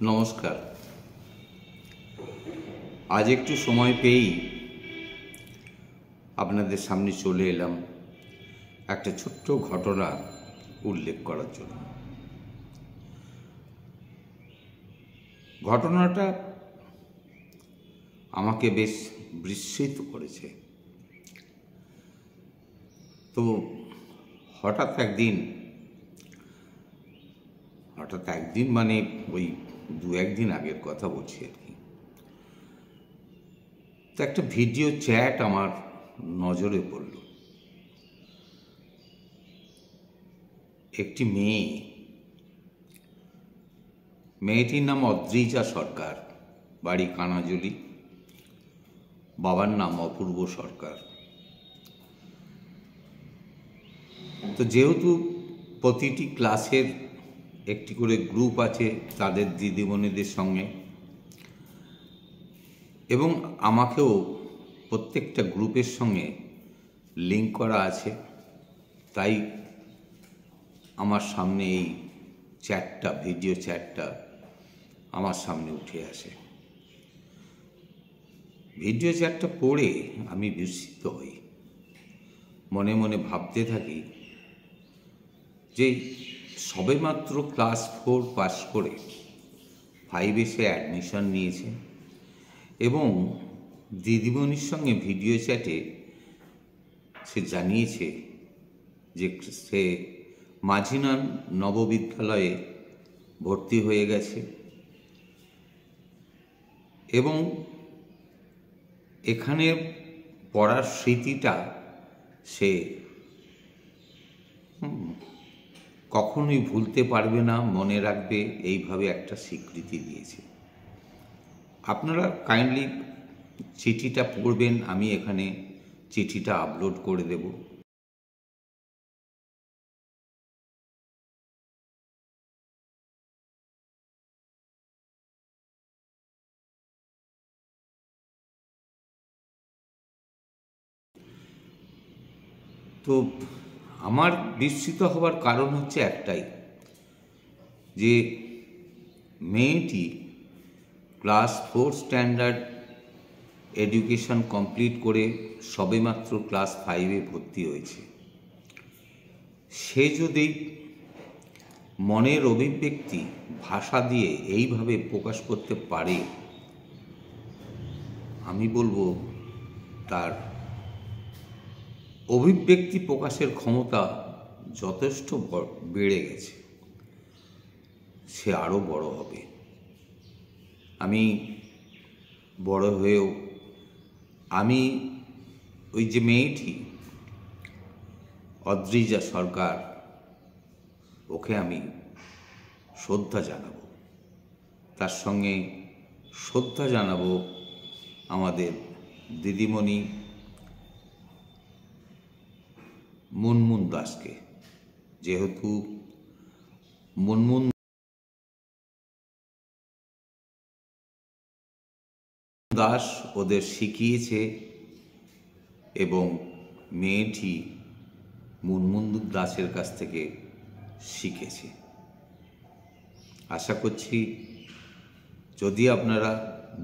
নমস্কার। আজ একটু সময় পেয়েই আপনাদের সামনে চলে এলাম একটা ছোট্ট ঘটনা উল্লেখ করার জন্য। ঘটনাটা আমাকে বেশ বিস্মিত করেছে। তো হঠাৎ একদিন মানে ওই 2-1 দিন আগের কথা বলছি আর কি। তো একটা ভিডিও চ্যাট আমার নজরে পড়ল। একটি মেয়েটির নাম অদ্রিজা সরকার, বাড়ি কানাজুলি, বাবার নাম অপূর্ব সরকার। তো যেহেতু প্রতিটি ক্লাসের একটি করে গ্রুপ আছে তাদের দিদিমণিদের সঙ্গে, এবং আমাকেও প্রত্যেকটা গ্রুপের সঙ্গে লিঙ্ক করা আছে, তাই আমার সামনে এই ভিডিও চ্যাটটা আমার সামনে উঠে আসে। ভিডিও চ্যাটটা পড়ে আমি বিস্মিত হই, মনে মনে ভাবতে থাকি যে সবেমাত্র ক্লাস 4 পাস করে 5-এ সে অ্যাডমিশন নিয়েছে, এবং দিদিমণির সঙ্গে ভিডিও চ্যাটে সে জানিয়েছে যে সে মাঝিনান নববিদ্যালয়ে ভর্তি হয়ে গেছে এবং এখানে পড়ার স্মৃতিটা সে কখনোই ভুলতে পারবে না, মনে রাখবে, এইভাবে একটা স্বীকৃতি দিয়েছে। আপনারা কাইন্ডলি চিঠিটা পড়বেন, আমি এখানে চিঠিটা আপলোড করে দেব। তো আমার বিস্মিত হবার কারণ হচ্ছে একটাই, যে মেয়েটি ক্লাস 4 স্ট্যান্ডার্ড এডুকেশন কমপ্লিট করে সবেমাত্র ক্লাস 5-এ ভর্তি হয়েছে। সে যদি মনের অভিব্যক্তি ভাষা দিয়ে এইভাবে প্রকাশ করতে পারে, আমি বলবো তার অভিব্যক্তি প্রকাশের ক্ষমতা যথেষ্ট বেড়ে গেছে, সে আরও বড় হবে। আমি বড় হয়েও আমি ওই যে মেয়েটি অদ্রিজা সরকার, ওকে আমি শ্রদ্ধা জানাবো, তার সঙ্গে শ্রদ্ধা জানাবো আমাদের দিদিমণি মুনমুন দাসকে। যেহেতু মুনমুন দাস ওদের শিখিয়েছে এবং মেয়েটি মুনমুন দাসের কাছ থেকে শিখেছে। আশা করছি যদি আপনারা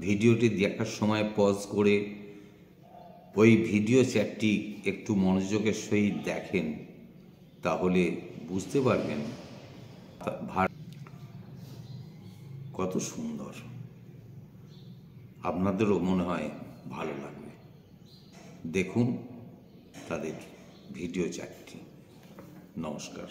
ভিডিওটি দেখার সময় পজ করে ওই ভিডিও চ্যাটটি একটু মনোযোগের সহিত দেখেন, তাহলে বুঝতে পারবেন কত সুন্দর। আপনাদেরও মনে হয় ভালো লাগবে। দেখুন তাদের ভিডিও চ্যাটটি। নমস্কার।